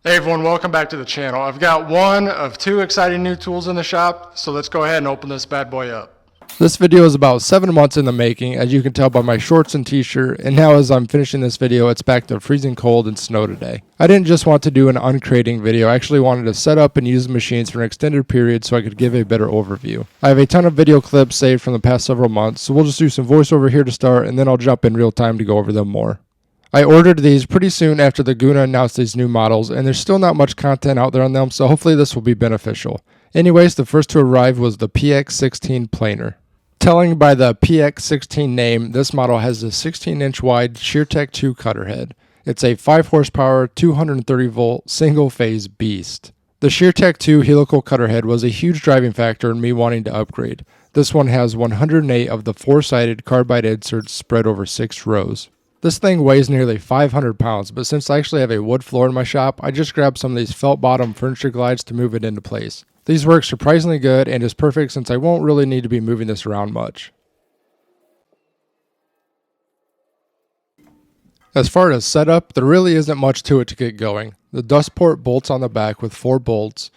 Hey everyone, welcome back to the channel. I've got one of two exciting new tools in the shop, so let's go ahead and open this bad boy up. This video is about 7 months in the making, as you can tell by my shorts and t-shirt, and now as I'm finishing this video, it's back to freezing cold and snow today. I didn't just want to do an uncrating video, I actually wanted to set up and use the machines for an extended period so I could give a better overview. I have a ton of video clips saved from the past several months, so we'll just do some voiceover here to start, and then I'll jump in real time to go over them more. I ordered these pretty soon after Laguna announced these new models, and there's still not much content out there on them, so hopefully this will be beneficial. Anyways, the first to arrive was the PX16 planer. Telling by the PX16 name, this model has a 16-inch wide ShearTech 2 cutter head. It's a 5 horsepower, 230 volt, single phase beast. The ShearTech 2 helical cutter head was a huge driving factor in me wanting to upgrade. This one has 108 of the 4-sided carbide inserts spread over 6 rows. This thing weighs nearly 500 pounds, but since I actually have a wood floor in my shop, I just grabbed some of these felt bottom furniture glides to move it into place. These work surprisingly good and is perfect since I won't really need to be moving this around much. As far as setup, there really isn't much to it to get going. The dust port bolts on the back with 4 bolts,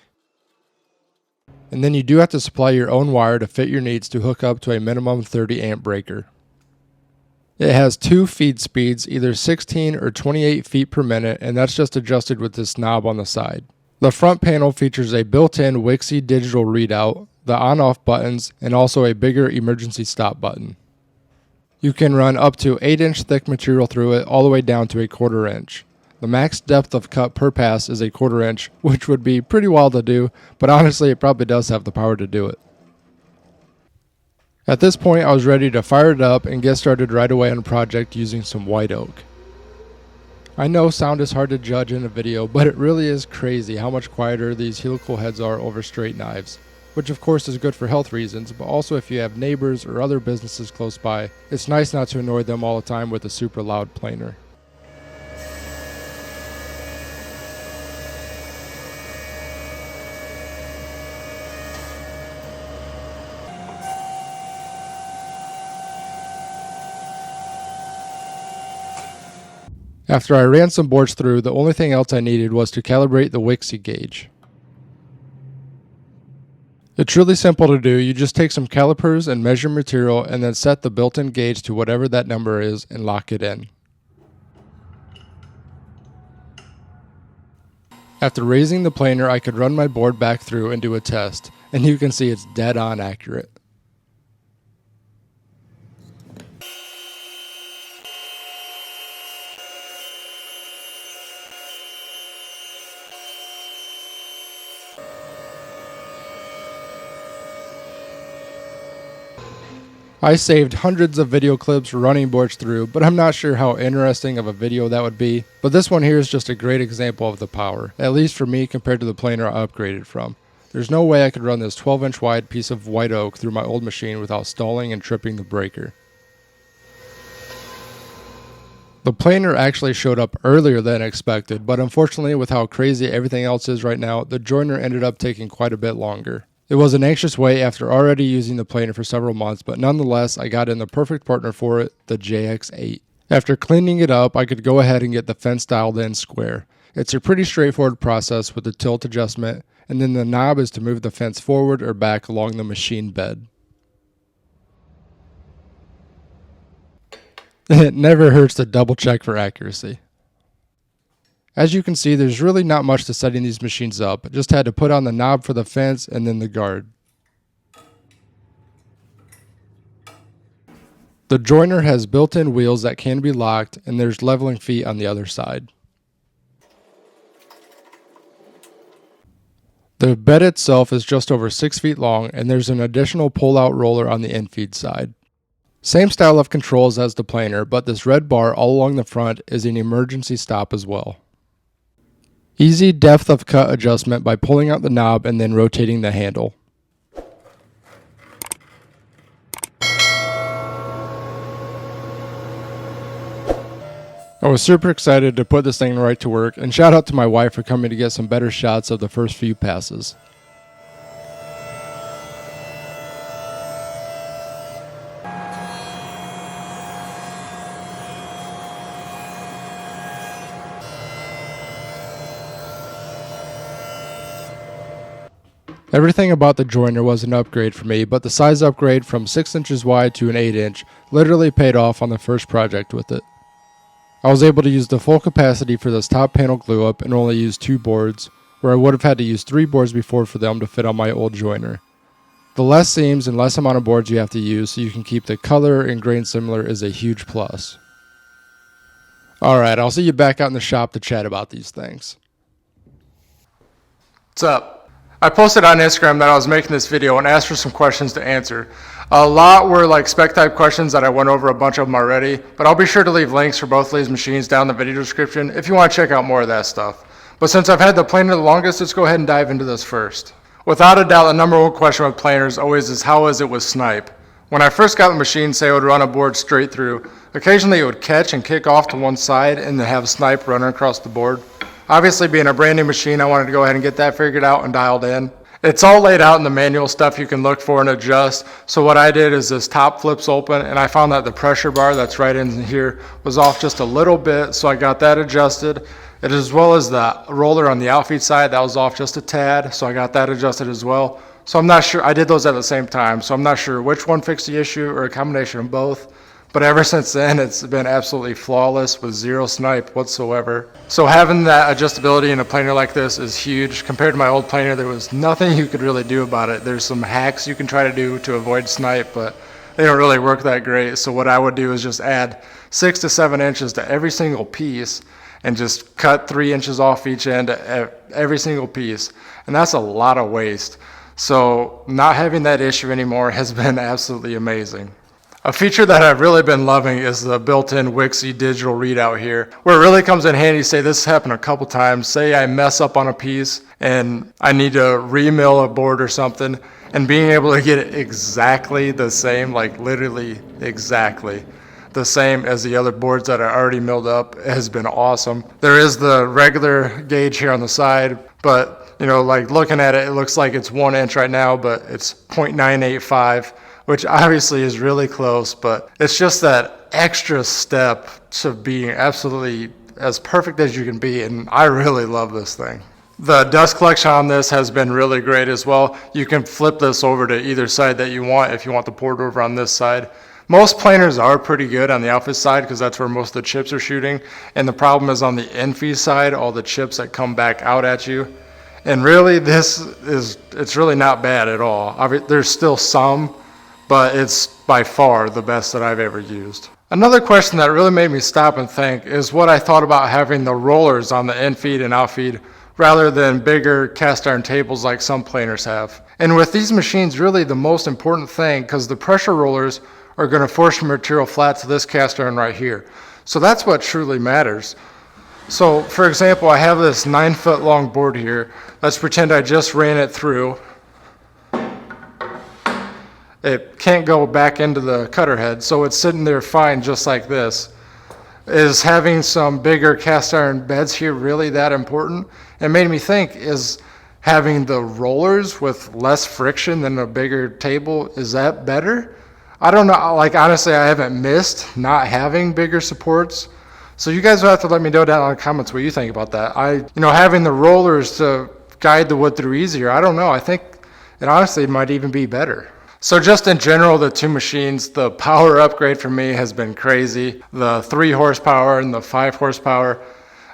and then you do have to supply your own wire to fit your needs to hook up to a minimum 30 amp breaker. It has 2 feed speeds, either 16 or 28 feet per minute, and that's just adjusted with this knob on the side. The front panel features a built-in Wixie digital readout, the on-off buttons, and also a bigger emergency stop button. You can run up to 8-inch thick material through it, all the way down to a 1/4 inch. The max depth of cut per pass is a 1/4 inch, which would be pretty wild to do, but honestly it probably does have the power to do it. At this point I was ready to fire it up and get started right away on a project using some white oak. I know sound is hard to judge in a video, but it really is crazy how much quieter these helical heads are over straight knives, which of course is good for health reasons, but also if you have neighbors or other businesses close by, it's nice not to annoy them all the time with a super loud planer. After I ran some boards through, the only thing else I needed was to calibrate the Wixie gauge. It's really simple to do. You just take some calipers and measure material and then set the built-in gauge to whatever that number is and lock it in. After raising the planer, I could run my board back through and do a test, and you can see it's dead on accurate. I saved hundreds of video clips running boards through, but I'm not sure how interesting of a video that would be. But this one here is just a great example of the power, at least for me compared to the planer I upgraded from. There's no way I could run this 12-inch wide piece of white oak through my old machine without stalling and tripping the breaker. The planer actually showed up earlier than expected, but unfortunately with how crazy everything else is right now, the joiner ended up taking quite a bit longer. It was an anxious wait after already using the planer for several months, but nonetheless I got in the perfect partner for it, the JX8. After cleaning it up, I could go ahead and get the fence dialed in square. It's a pretty straightforward process with the tilt adjustment, and then the knob is to move the fence forward or back along the machine bed. It never hurts to double check for accuracy. As you can see, there's really not much to setting these machines up. Just had to put on the knob for the fence and then the guard. The joiner has built-in wheels that can be locked, and there's leveling feet on the other side. The bed itself is just over 6 feet long, and there's an additional pull-out roller on the infeed side. Same style of controls as the planer, but this red bar all along the front is an emergency stop as well. Easy depth of cut adjustment by pulling out the knob and then rotating the handle. I was super excited to put this thing right to work, and shout out to my wife for coming to get some better shots of the first few passes. Everything about the joiner was an upgrade for me, but the size upgrade from 6 inches wide to an 8 inch literally paid off on the first project with it. I was able to use the full capacity for this top panel glue up and only use 2 boards, where I would have had to use 3 boards before for them to fit on my old joiner. The less seams and less amount of boards you have to use so you can keep the color and grain similar is a huge plus. Alright, I'll see you back out in the shop to chat about these things. What's up? I posted on Instagram that I was making this video and asked for some questions to answer. A lot were like spec type questions that I went over a bunch of them already, but I'll be sure to leave links for both of these machines down in the video description if you want to check out more of that stuff. But since I've had the planer the longest, let's go ahead and dive into this first. Without a doubt, the number one question with planers always is how is it with snipe? When I first got the machine, say I would run a board straight through, occasionally it would catch and kick off to one side and then have snipe running across the board. Obviously, being a brand new machine, I wanted to go ahead and get that figured out and dialed in. It's all laid out in the manual stuff you can look for and adjust. So what I did is this top flips open and I found that the pressure bar that's right in here was off just a little bit. So I got that adjusted. As well as the roller on the outfeed side, that was off just a tad. So I got that adjusted as well. So I'm not sure, I did those at the same time. So I'm not sure which one fixed the issue or a combination of both. But ever since then, it's been absolutely flawless with zero snipe whatsoever. So having that adjustability in a planer like this is huge. Compared to my old planer, there was nothing you could really do about it. There's some hacks you can try to do to avoid snipe, but they don't really work that great. So what I would do is just add 6 to 7 inches to every single piece and just cut 3 inches off each end every single piece. And that's a lot of waste. So not having that issue anymore has been absolutely amazing. A feature that I've really been loving is the built-in Wixie digital readout here, where it really comes in handy. Say this happened a couple times. Say I mess up on a piece and I need to remill a board or something, and being able to get it exactly the same, like literally exactly the same as the other boards that are already milled up has been awesome. There is the regular gauge here on the side, but you know, like looking at it, it looks like it's 1 inch right now, but it's 0.985. Which obviously is really close, but it's just that extra step to being absolutely as perfect as you can be, and I really love this thing. The dust collection on this has been really great as well. You can flip this over to either side that you want if you want the port over on this side. Most planers are pretty good on the outfit side because that's where most of the chips are shooting, and the problem is on the infeed side, all the chips that come back out at you. And really, it's really not bad at all. There's still some, but it's by far the best that I've ever used. Another question that really made me stop and think is what I thought about having the rollers on the infeed and outfeed rather than bigger cast iron tables like some planers have. And with these machines, really the most important thing, because the pressure rollers are going to force your material flat to this cast iron right here. So that's what truly matters. So for example, I have this 9-foot long board here. Let's pretend I just ran it through. It can't go back into the cutter head, so it's sitting there fine just like this. Is having some bigger cast iron beds here really that important? It made me think, is having the rollers with less friction than a bigger table, is that better? I don't know, like honestly I haven't missed not having bigger supports. So you guys will have to let me know down in the comments what you think about that. Having the rollers to guide the wood through easier, I don't know, I think it honestly might even be better. So just in general, the two machines, the power upgrade for me has been crazy. The 3 horsepower and the 5 horsepower.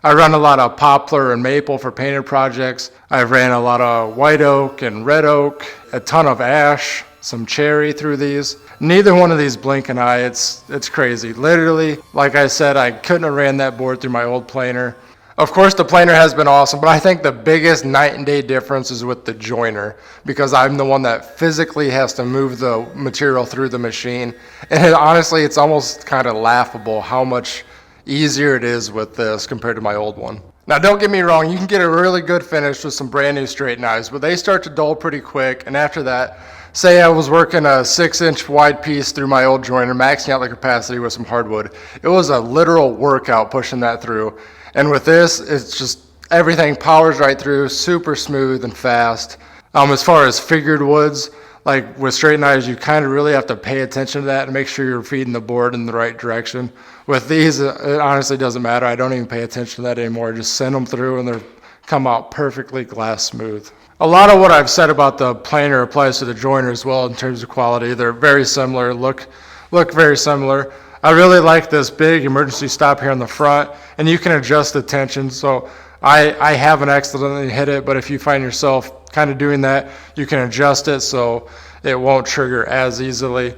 I run a lot of poplar and maple for painted projects. I've ran a lot of white oak and red oak, a ton of ash, some cherry through these. Neither one of these blink an eye. It's crazy. Literally, like I said, I couldn't have ran that board through my old planer. Of course, the planer has been awesome, but I think the biggest night and day difference is with the joiner, because I'm the one that physically has to move the material through the machine. And honestly, it's almost kind of laughable how much easier it is with this compared to my old one. Now, don't get me wrong, you can get a really good finish with some brand new straight knives, but they start to dull pretty quick. And after that, say I was working a 6-inch wide piece through my old joiner, maxing out the capacity with some hardwood. It was a literal workout pushing that through. And with this, it's just everything powers right through, super smooth and fast. As far as figured woods, like with straight knives, you kind of really have to pay attention to that and make sure you're feeding the board in the right direction. With these, it honestly doesn't matter. I don't even pay attention to that anymore. I just send them through and they're come out perfectly glass smooth. A lot of what I've said about the planer applies to the joiner as well in terms of quality. They're very similar, look very similar. I really like this big emergency stop here on the front, and you can adjust the tension. So I haven't accidentally hit it, but if you find yourself kind of doing that, you can adjust it so it won't trigger as easily.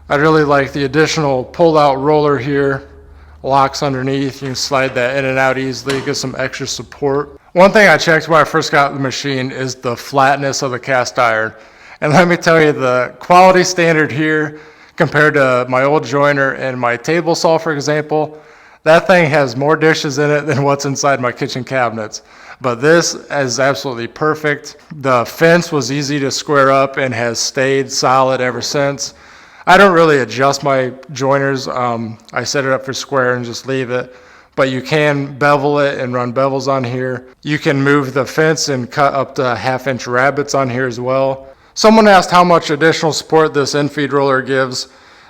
I really like the additional pull-out roller here. Locks underneath, you can slide that in and out easily, get some extra support. One thing I checked when I first got the machine is the flatness of the cast iron. And let me tell you, the quality standard here compared to my old joiner and my table saw, for example, that thing has more dishes in it than what's inside my kitchen cabinets. But this is absolutely perfect. The fence was easy to square up and has stayed solid ever since. I don't really adjust my joiners. I set it up for square and just leave it. But you can bevel it and run bevels on here. You can move the fence and cut up to 1/2-inch rabbets on here as well. Someone asked how much additional support this in-feed roller gives.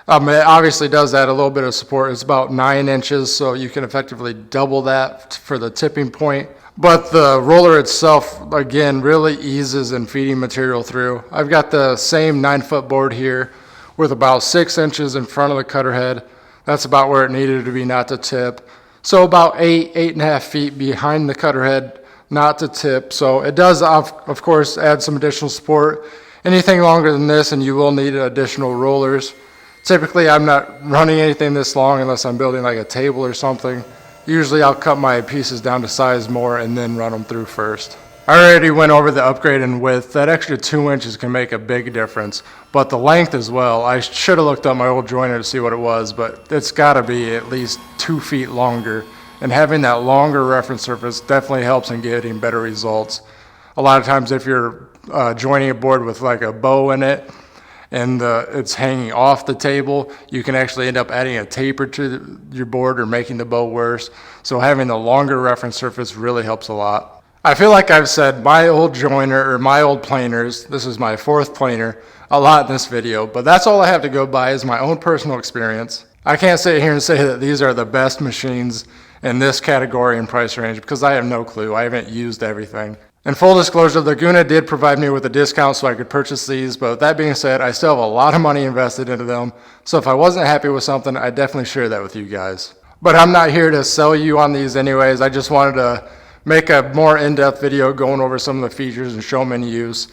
It obviously does add a little bit of support. It's about 9 inches, so you can effectively double that for the tipping point. But the roller itself, again, really eases in feeding material through. I've got the same 9-foot board here with about 6 inches in front of the cutter head. That's about where it needed to be, not to tip. So about 8.5 feet behind the cutter head, not to tip. So it does, of course, add some additional support. Anything longer than this, and you will need additional rollers. Typically, I'm not running anything this long unless I'm building like a table or something. Usually, I'll cut my pieces down to size more and then run them through first. I already went over the upgrade in width. That extra 2 inches can make a big difference, but the length as well. I should have looked up my old joiner to see what it was, but it's got to be at least 2 feet longer. And having that longer reference surface definitely helps in getting better results. A lot of times if you're joining a board with like a bow in it and it's hanging off the table, you can actually end up adding a taper to your board or making the bow worse. So having the longer reference surface really helps a lot. I feel like I've said my old joiner or my old planers, this is my 4th planer, a lot in this video, but that's all I have to go by is my own personal experience. I can't sit here and say that these are the best machines in this category and price range because I have no clue. I haven't used everything. In full disclosure, Laguna did provide me with a discount so I could purchase these, but with that being said, I still have a lot of money invested into them, so if I wasn't happy with something, I'd definitely share that with you guys. But I'm not here to sell you on these anyways. I just wanted to make a more in-depth video going over some of the features and show them in use.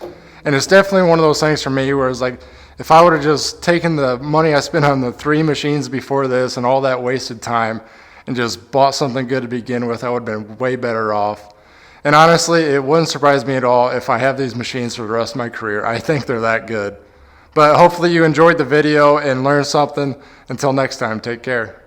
And it's definitely one of those things for me where it's like, if I would have just taken the money I spent on the 3 machines before this and all that wasted time and just bought something good to begin with, I would have been way better off. And honestly, it wouldn't surprise me at all if I have these machines for the rest of my career. I think they're that good. But hopefully you enjoyed the video and learned something. Until next time, take care.